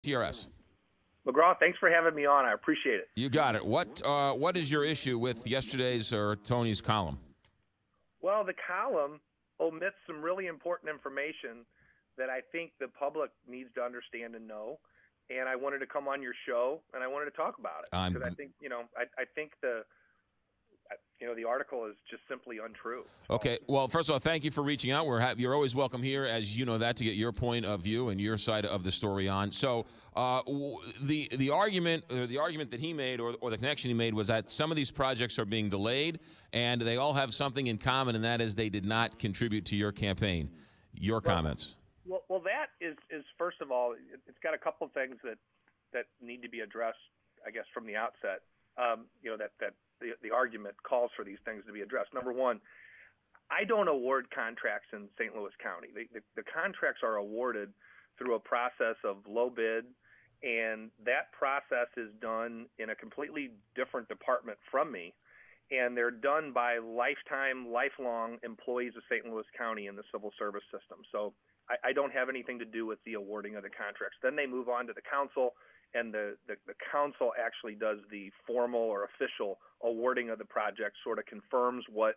TRS. McGraw, thanks for having me on. I appreciate it. You got it. What is your issue with yesterday's or Tony's column? Well, the column omits some really important information that I think the public needs to understand and know. And I wanted to come on your show and I wanted to talk about it because I think, I think the article is just simply untrue. Okay. Well, first of all, thank you for reaching out. You're always welcome here, as you know that, to get your point of view and your side of the story on. So the argument that he made or the connection he made was that some of these projects are being delayed and they all have something in common, and that is they did not contribute to your campaign. Your comments. Well, that is first of all, it's got a couple of things that need to be addressed, I guess, from the outset. The argument calls for these things to be addressed. Number one, I don't award contracts in St. Louis County. The contracts are awarded through a process of low bid, and that process is done in a completely different department from me, and they're done by lifelong employees of St. Louis County in the civil service system. So I don't have anything to do with the awarding of the contracts. Then they move on to the council, and the council actually does the formal or official awarding of the project, sort of confirms what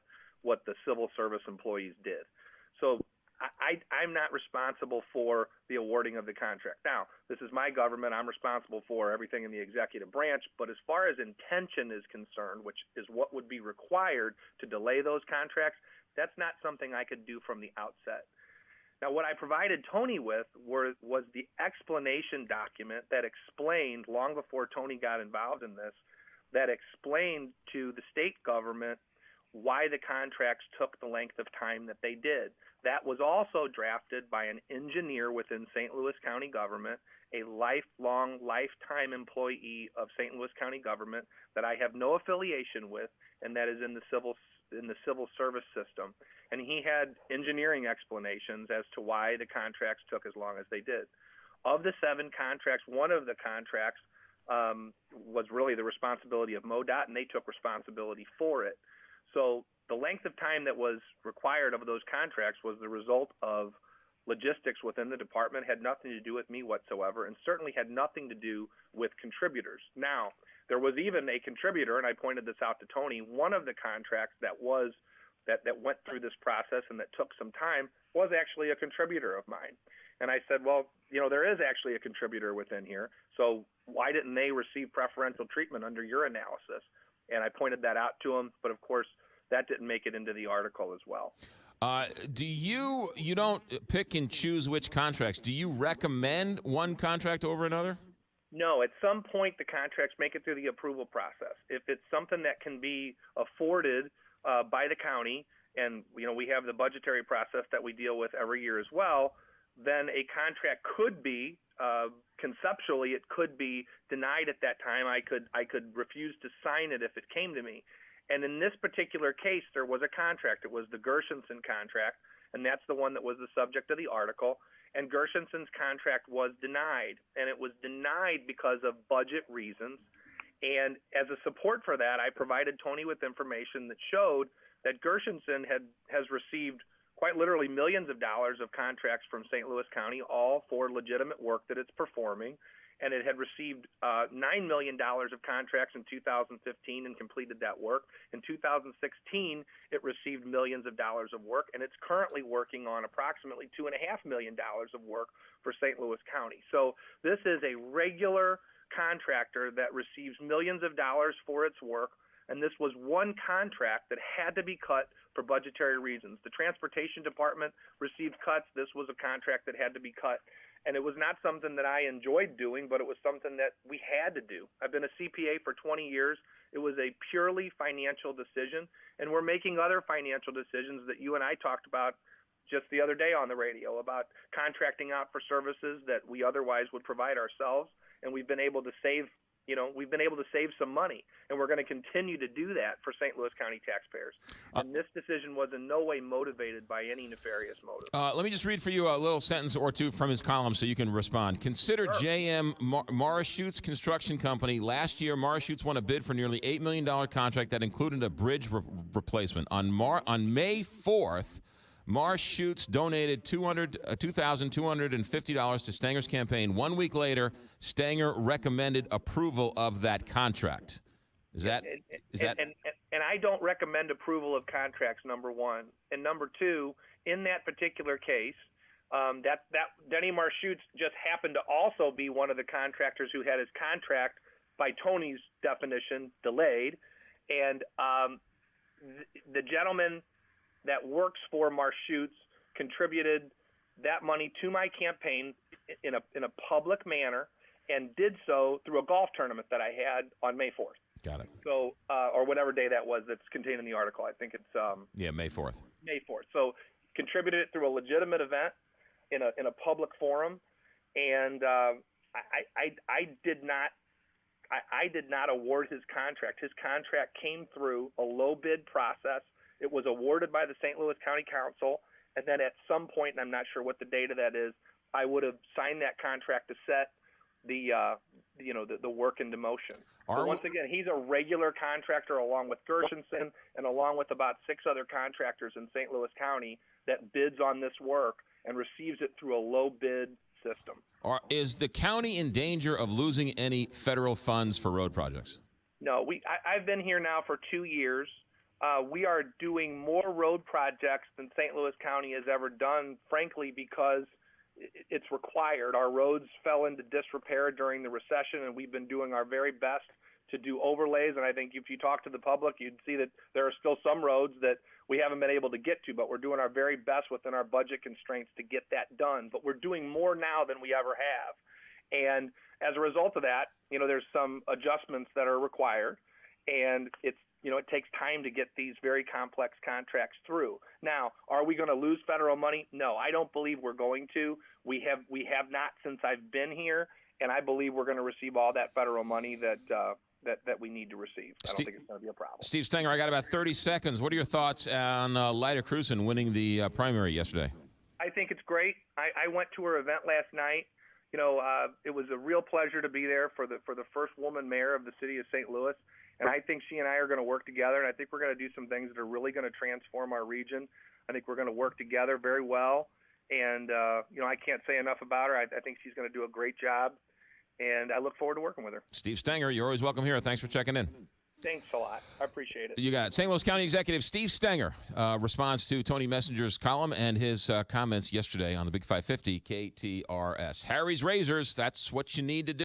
the civil service employees did. So I'm not responsible for the awarding of the contract. Now, this is my government. I'm responsible for everything in the executive branch. But as far as intention is concerned, which is what would be required to delay those contracts, that's not something I could do from the outset. Now, what I provided Tony with was the explanation document that explained, long before Tony got involved in this, that explained to the state government why the contracts took the length of time that they did. That was also drafted by an engineer within St. Louis County government, a lifetime employee of St. Louis County government that I have no affiliation with, and that is in the civil service system. And he had engineering explanations as to why the contracts took as long as they did. Of the 7 contracts, one of the contracts was really the responsibility of MoDOT, and they took responsibility for it. So the length of time that was required of those contracts was the result of logistics within the department, had nothing to do with me whatsoever, and certainly had nothing to do with contributors. Now, there was even a contributor, and I pointed this out to Tony, one of the contracts that went through this process and that took some time was actually a contributor of mine. And I said, well, there is actually a contributor within here, so why didn't they receive preferential treatment under your analysis? And I pointed that out to him, but of course, that didn't make it into the article as well. You don't pick and choose which contracts. Do you recommend one contract over another? No, at some point the contracts make it through the approval process. If it's something that can be afforded by the county, and we have the budgetary process that we deal with every year as well, then a contract could be conceptually it could be denied at that time. I could refuse to sign it if it came to me. And in this particular case, there was a contract. It was the Gershenson contract, and that's the one that was the subject of the article. And Gershenson's contract was denied, and it was denied because of budget reasons. And as a support for that, I provided Tony with information that showed that Gershenson has received quite literally millions of dollars of contracts from St. Louis County, all for legitimate work that it's performing. And it had received $9 million of contracts in 2015 and completed that work. In 2016, it received millions of dollars of work, and it's currently working on approximately $2.5 million of work for St. Louis County. So this is a regular contractor that receives millions of dollars for its work, and this was one contract that had to be cut for budgetary reasons. The Transportation Department received cuts. This was a contract that had to be cut. And it was not something that I enjoyed doing, but it was something that we had to do. I've been a CPA for 20 years. It was a purely financial decision, and we're making other financial decisions that you and I talked about just the other day on the radio about contracting out for services that we otherwise would provide ourselves, and we've been able to save some money, and we're going to continue to do that for St. Louis County taxpayers. And this decision was in no way motivated by any nefarious motive. Let me just read for you a little sentence or two from his column so you can respond. Consider Sure. J.M. Morishutes Construction Company. Last year, Morishutes won a bid for nearly $8 million contract that included a bridge replacement. On May 4th, Marsh Schutz donated $2,250 to Stenger's campaign. 1 week later, Stenger recommended approval of that contract. Is that? And I don't recommend approval of contracts, number one. And number two, in that particular case, that Denny Marsh Schutz just happened to also be one of the contractors who had his contract, by Tony's definition, delayed. And the gentleman that works for Marsh Schutz contributed that money to my campaign in a public manner, and did so through a golf tournament that I had on May 4th. Got it. So, or whatever day that was that's contained in the article. I think it's May 4th. May 4th. So, contributed it through a legitimate event in a public forum, and I did not award his contract. His contract came through a low bid process. It was awarded by the St. Louis County Council, and then at some point, and I'm not sure what the date of that is, I would have signed that contract to set the work into motion. So once again, he's a regular contractor along with Gershenson and along with about 6 other contractors in St. Louis County that bids on this work and receives it through a low bid system. Is the county in danger of losing any federal funds for road projects? No, I've been here now for 2 years. We are doing more road projects than St. Louis County has ever done, frankly, because it's required. Our roads fell into disrepair during the recession, and we've been doing our very best to do overlays. And I think if you talk to the public, you'd see that there are still some roads that we haven't been able to get to, but we're doing our very best within our budget constraints to get that done. But we're doing more now than we ever have. And as a result of that, there's some adjustments that are required, and it takes time to get these very complex contracts through. Now, are we going to lose federal money? No, I don't believe we're going to. We have not since I've been here, and I believe we're going to receive all that federal money that we need to receive. I don't think it's going to be a problem. Steve Stenger, I got about 30 seconds. What are your thoughts on Lyda Crewson winning the primary yesterday? I think it's great. I went to her event last night. It was a real pleasure to be there for the first woman mayor of the city of St. Louis. And I think she and I are going to work together, and I think we're going to do some things that are really going to transform our region. I think we're going to work together very well. And, I can't say enough about her. I think she's going to do a great job, and I look forward to working with her. Steve Stenger, you're always welcome here. Thanks for checking in. Thanks a lot. I appreciate it. You got it. St. Louis County Executive Steve Stenger responds to Tony Messenger's column and his comments yesterday on the Big 550 KTRS. Harry's Razors, that's what you need to do.